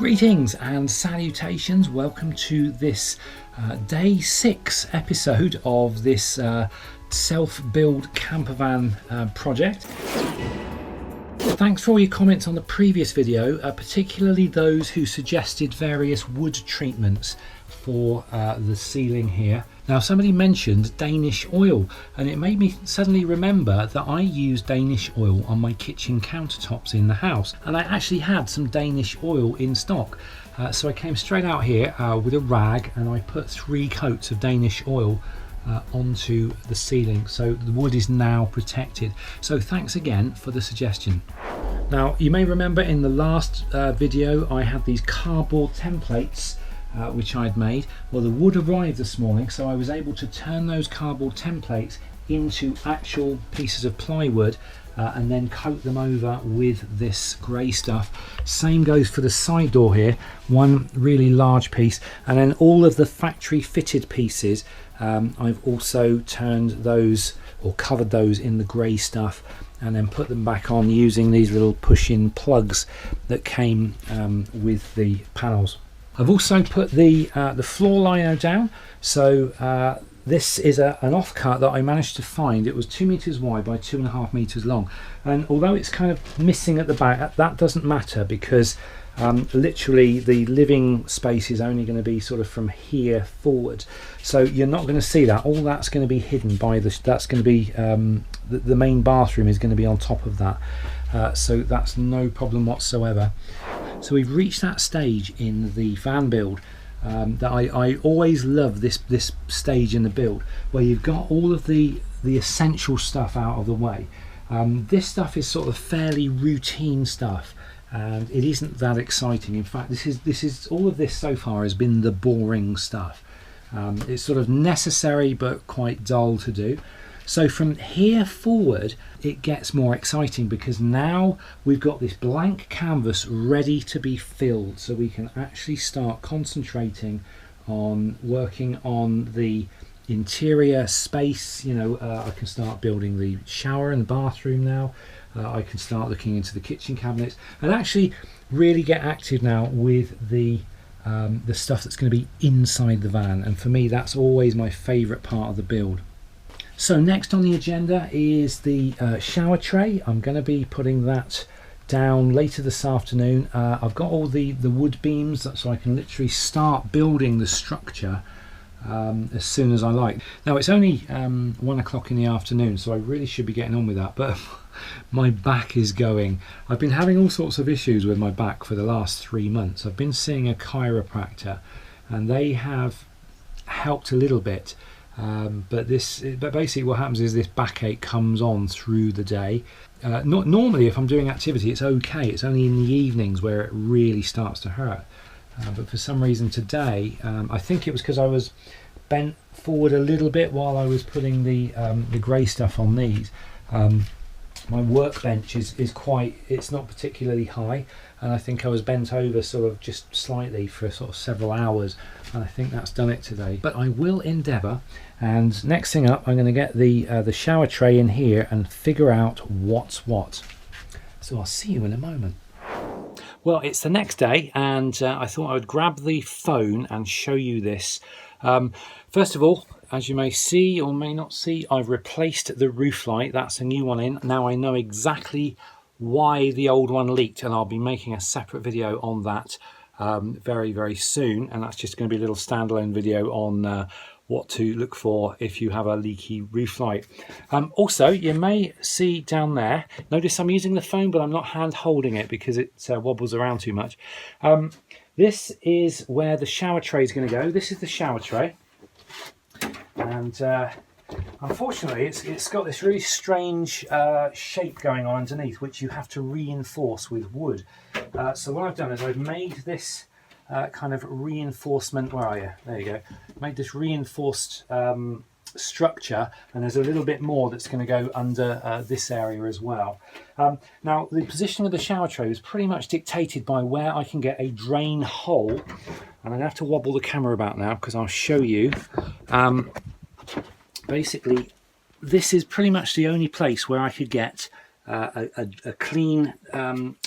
Greetings and salutations. Welcome to this day 6 episode of this self-build campervan project. Thanks for all your comments on the previous video, particularly those who suggested various wood treatments for the ceiling here. Now, somebody mentioned Danish oil, and it made me suddenly remember that I use Danish oil on my kitchen countertops in the house, and I actually had some Danish oil in stock. So I came straight out here with a rag and I put 3 coats of Danish oil onto the ceiling, so the wood is now protected. So thanks again for the suggestion. Now, you may remember in the last video I had these cardboard templates which I'd made. Well, the wood arrived this morning, so I was able to turn those cardboard templates into actual pieces of plywood and then coat them over with this grey stuff. Same goes for the side door here, one really large piece, and then all of the factory fitted pieces I've also turned those or covered those in the grey stuff and then put them back on using these little push-in plugs that came with the panels. I've also put the floor lino down, so this is an offcut that I managed to find. It was 2 meters wide by 2.5 meters long, and although it's kind of missing at the back, that doesn't matter because literally the living space is only going to be sort of from here forward, so you're not going to see that. All that's going to be hidden by that's going to be the main bathroom is going to be on top of that, so that's no problem whatsoever. So we've reached that stage in the van build that I always love, this stage in the build where you've got all of the essential stuff out of the way. This stuff is sort of fairly routine stuff, and it isn't that exciting. In fact, this is all of this so far has been the boring stuff. It's sort of necessary but quite dull to do. So from here forward it gets more exciting because now we've got this blank canvas ready to be filled, so we can actually start concentrating on working on the interior space. You know, I can start building the shower and the bathroom now. I can start looking into the kitchen cabinets and actually really get active now with the stuff that's going to be inside the van, and for me that's always my favourite part of the build. So next on the agenda is the shower tray. I'm going to be putting that down later this afternoon. I've got all the wood beams so I can literally start building the structure as soon as I like. Now it's only 1 o'clock in the afternoon, so I really should be getting on with that, but my back is going. I've been having all sorts of issues with my back for the last 3 months. I've been seeing a chiropractor and they have helped a little bit. But basically what happens is this backache comes on through the day. Not normally if I'm doing activity it's okay, it's only in the evenings where it really starts to hurt. But for some reason today, I think it was because I was bent forward a little bit while I was putting the grey stuff on these. My workbench is quite, it's not particularly high, and I think I was bent over sort of just slightly for sort of several hours, and I think that's done it today. But I will endeavour, and next thing up I'm going to get the shower tray in here and figure out what's what. So I'll see you in a moment. Well, it's the next day, and I thought I would grab the phone and show you this. First of all, as you may see or may not see, I've replaced the roof light. That's a new one in. Now I know exactly why the old one leaked, and I'll be making a separate video on that very, very soon. And that's just going to be a little standalone video on what to look for if you have a leaky roof light. Also, you may see down there, notice I'm using the phone, but I'm not hand holding it because it wobbles around too much. This is where the shower tray is going to go. This is the shower tray. And unfortunately it's got this really strange shape going on underneath, which you have to reinforce with wood. So what I've done is I've made this kind of reinforcement, where are you? There you go. Made this reinforced structure, and there's a little bit more that's going to go under this area as well. Now the position of the shower tray is pretty much dictated by where I can get a drain hole, and I'm going to have to wobble the camera about now because I'll show you. Basically this is pretty much the only place where I could get a clean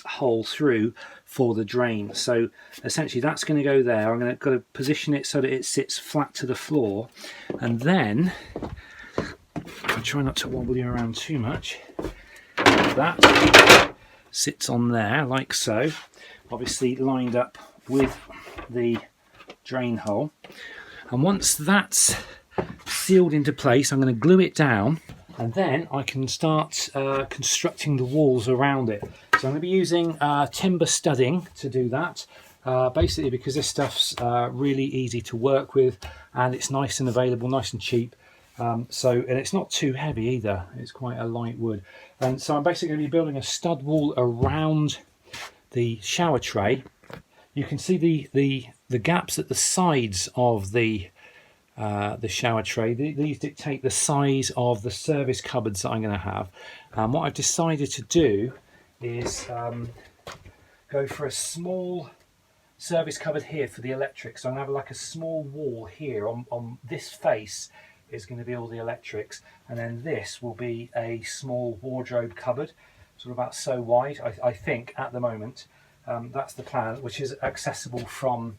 hole through for the drain. So essentially that's going to go there. I'm going to position it so that it sits flat to the floor, and then I try not to wobble you around too much. That sits on there like so, obviously lined up with the drain hole. And once that's sealed into place, I'm going to glue it down, and then I can start constructing the walls around it. So I'm going to be using timber studding to do that, basically because this stuff's really easy to work with, and it's nice and available, nice and cheap. And it's not too heavy either, it's quite a light wood. And so I'm basically going to be building a stud wall around the shower tray. You can see the gaps at the sides of the shower tray. These dictate the size of the service cupboards that I'm going to have. What I've decided to do is go for a small service cupboard here for the electrics. So I'm going to have like a small wall here on this face is going to be all the electrics, and then this will be a small wardrobe cupboard, sort of about so wide, I think at the moment. That's the plan, which is accessible from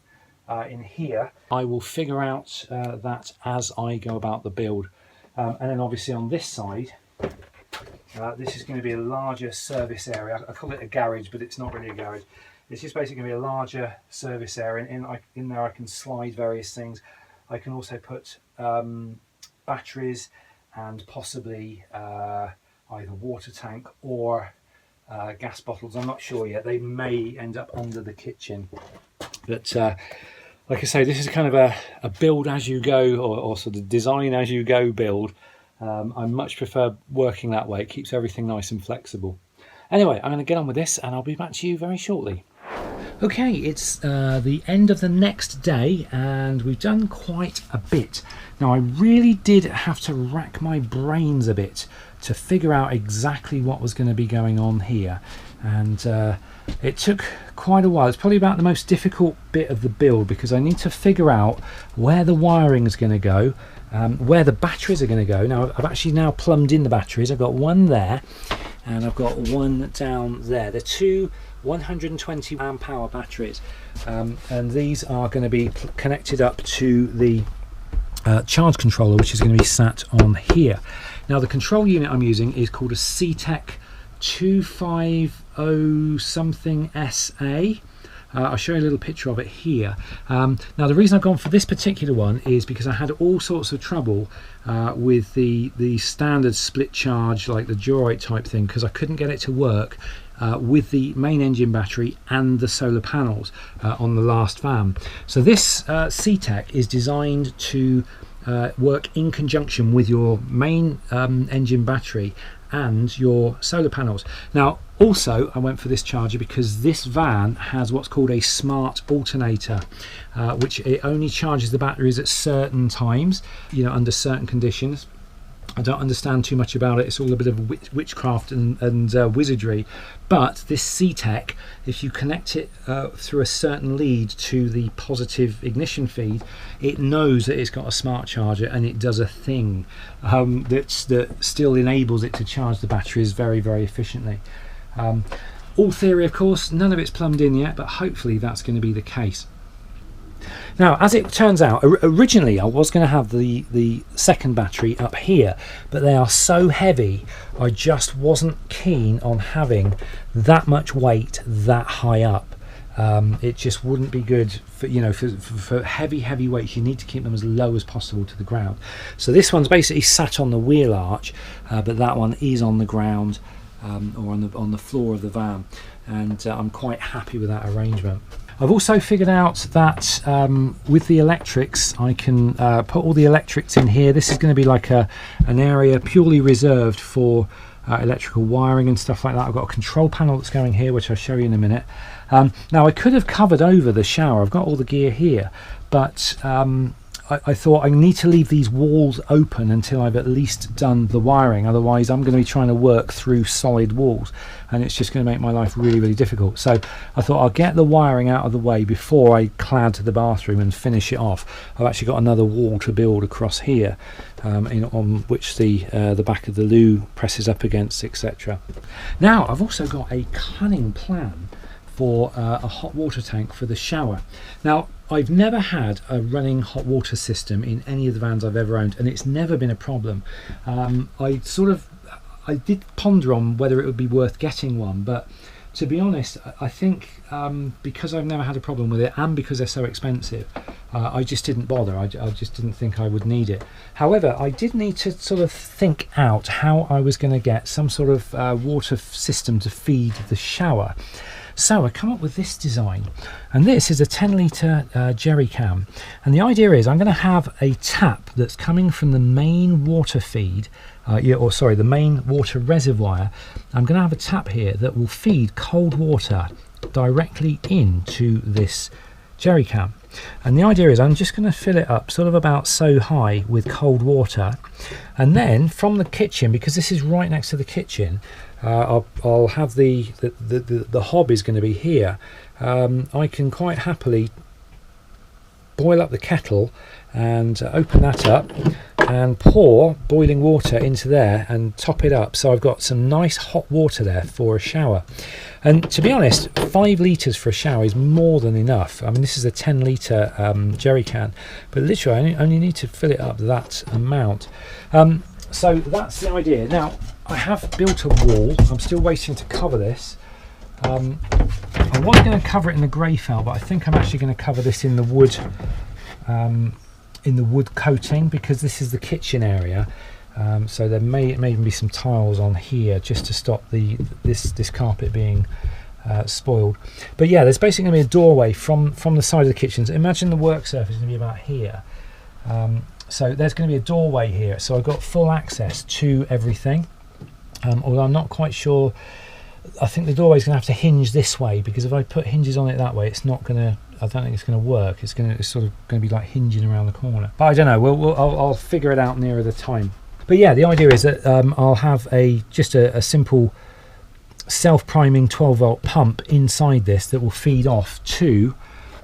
in here. I will figure out that as I go about the build. And then obviously on this side, this is going to be a larger service area. I call it a garage, but it's not really a garage. It's just basically going to be a larger service area. In there I can slide various things. I can also put batteries and possibly either water tank or gas bottles. I'm not sure yet. They may end up under the kitchen. But like I say, this is kind of a build as you go, or sort of design as you go build. I much prefer working that way. It keeps everything nice and flexible. Anyway, I'm going to get on with this and I'll be back to you very shortly. Okay, it's the end of the next day and we've done quite a bit. Now I really did have to rack my brains a bit to figure out exactly what was going to be going on here, and it took quite a while. It's probably about the most difficult bit of the build because I need to figure out where the wiring is going to go, where the batteries are going to go. Now I've actually now plumbed in the batteries. I've got one there and I've got one down there. They're two 120 amp hour batteries, and these are going to be connected up to the charge controller, which is going to be sat on here. Now the control unit I'm using is called a CTEC 250 something SA. I'll show you a little picture of it here. Now the reason I've gone for this particular one is because I had all sorts of trouble with the standard split charge, like the Durite type thing, because I couldn't get it to work with the main engine battery and the solar panels on the last van. So this CTEC is designed to work in conjunction with your main engine battery and your solar panels. Now also I went for this charger because this van has what's called a smart alternator, which it only charges the batteries at certain times, under certain conditions. I don't understand too much about it. It's all a bit of witchcraft and wizardry. But this CTEC, if you connect it through a certain lead to the positive ignition feed, it knows that it's got a smart charger and it does a thing that still enables it to charge the batteries very, very efficiently. All theory, of course, none of it's plumbed in yet, but hopefully that's going to be the case. Now, as it turns out, originally I was going to have the second battery up here, but they are so heavy, I just wasn't keen on having that much weight that high up. It just wouldn't be good for heavy weights. You need to keep them as low as possible to the ground. So this one's basically sat on the wheel arch, but that one is on the ground, or on the floor of the van, and I'm quite happy with that arrangement. I've also figured out that with the electrics, I can put all the electrics in here. This is going to be like an area purely reserved for electrical wiring and stuff like that. I've got a control panel that's going here, which I'll show you in a minute. Now I could have covered over the shower. I've got all the gear here, but I thought I need to leave these walls open until I've at least done the wiring, otherwise I'm going to be trying to work through solid walls and it's just going to make my life really, really difficult. So I thought I'll get the wiring out of the way before I clad the bathroom and finish it off. I've actually got another wall to build across here, on which the back of the loo presses up against, etc. Now I've also got a cunning plan for a hot water tank for the shower. Now I've never had a running hot water system in any of the vans I've ever owned, and it's never been a problem. I did ponder on whether it would be worth getting one, but to be honest, I think because I've never had a problem with it and because they're so expensive, I just didn't bother. I just didn't think I would need it. However, I did need to sort of think out how I was going to get some sort of water system to feed the shower. So I come up with this design, and this is a 10-litre jerry can, and the idea is I'm going to have a tap that's coming from the main water feed, the main water reservoir. I'm going to have a tap here that will feed cold water directly into this jerry can. And the idea is I'm just going to fill it up sort of about so high with cold water, and then from the kitchen, because this is right next to the kitchen, I'll have the hob is going to be here. I can quite happily boil up the kettle and open that up and pour boiling water into there and top it up, so I've got some nice hot water there for a shower. And to be honest, 5 litres for a shower is more than enough. I mean, this is a 10-litre jerry can, but literally I only need to fill it up that amount. So that's the idea. Now I have built a wall. I'm still waiting to cover this. I was going to cover it in the grey felt, but I think I'm actually going to cover this in the wood coating, because this is the kitchen area. So there may even be some tiles on here just to stop this carpet being spoiled. But yeah, there's basically going to be a doorway from the side of the kitchen. So imagine the work surface is going to be about here. So there's going to be a doorway here. So I've got full access to everything. Although I'm not quite sure. I think the doorway is going to have to hinge this way, because if I put hinges on it that way, it's not going to. I don't think it's going to work. It's sort of going to be like hinging around the corner. But I don't know. I'll figure it out nearer the time. But yeah, the idea is that I'll have just a simple self-priming 12-volt pump inside this that will feed off to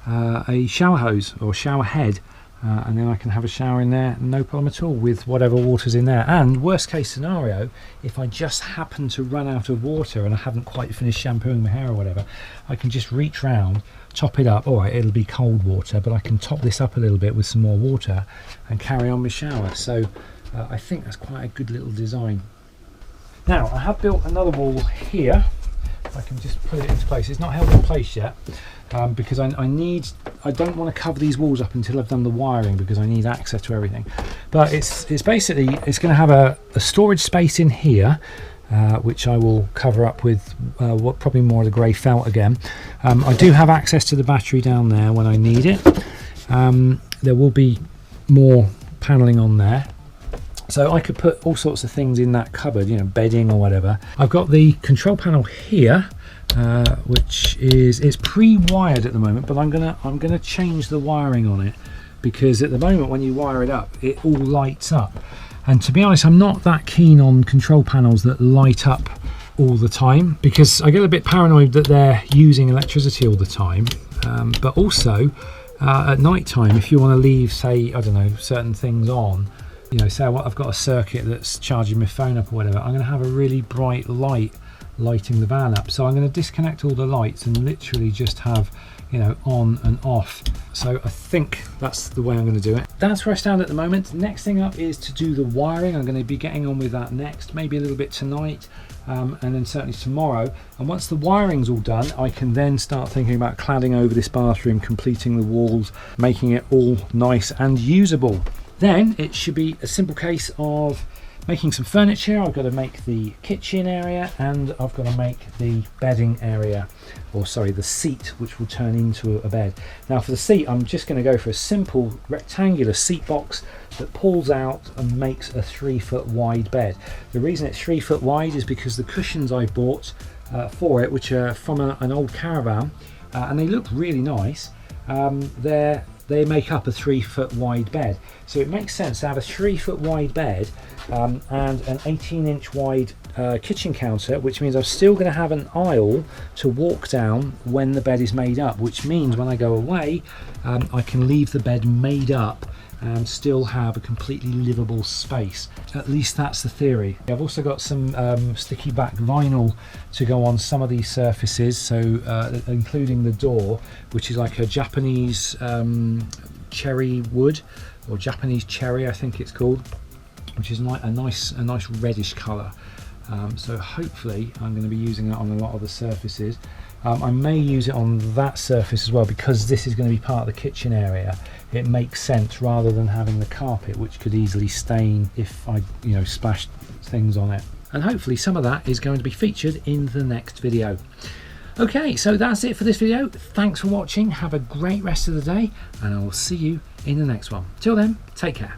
a shower hose or shower head. And then I can have a shower in there, no problem at all, with whatever water's in there. And worst case scenario, if I just happen to run out of water and I haven't quite finished shampooing my hair or whatever, I can just reach round, top it up. All right, it'll be cold water, but I can top this up a little bit with some more water and carry on my shower. So I think that's quite a good little design. Now I have built another wall here. If I can just put it into place. It's not held in place yet, because I don't want to cover these walls up until I've done the wiring, because I need access to everything. But it's basically going to have a storage space in here, which I will cover up with probably more of the grey felt again. I do have access to the battery down there when I need it. There will be more panelling on there. So I could put all sorts of things in that cupboard, bedding or whatever. I've got the control panel here, which it's pre-wired at the moment, but I'm gonna change the wiring on it, because at the moment when you wire it up, it all lights up. And to be honest, I'm not that keen on control panels that light up all the time, because I get a bit paranoid that they're using electricity all the time. But also at night time, if you want to leave, say, I don't know, certain things on. Say I've got a circuit that's charging my phone up or whatever, I'm going to have a really bright light lighting the van up. So I'm going to disconnect all the lights and literally just have, on and off. So I think that's the way I'm going to do it. That's where I stand at the moment. Next thing up is to do the wiring. I'm going to be getting on with that next, maybe a little bit tonight, and then certainly tomorrow. And once the wiring's all done, I can then start thinking about cladding over this bathroom, completing the walls, making it all nice and usable. Then it should be a simple case of making some furniture. I've got to make the kitchen area, and I've got to make the bedding area, or sorry, the seat, which will turn into a bed. Now for the seat, I'm just going to go for a simple rectangular seat box that pulls out and makes a 3-foot wide bed. The reason it's 3 foot wide is because the cushions I bought for it, which are from an old caravan, and they look really nice, they're they make up a 3 foot wide bed. So it makes sense to have a 3 foot wide bed and an 18-inch wide kitchen counter, which means I'm still going to have an aisle to walk down when the bed is made up, which means when I go away I can leave the bed made up and still have a completely livable space. At least that's the theory. I've also got some sticky back vinyl to go on some of these surfaces, so including the door, which is like a Japanese cherry wood, or Japanese cherry I think it's called, which is a nice reddish colour. So hopefully I'm going to be using that on a lot of the surfaces. I may use it on that surface as well, because this is going to be part of the kitchen area. It makes sense rather than having the carpet, which could easily stain if I splashed things on it. And hopefully some of that is going to be featured in the next video. Okay, so that's it for this video. Thanks for watching. Have a great rest of the day, and I will see you in the next one. Till then, take care.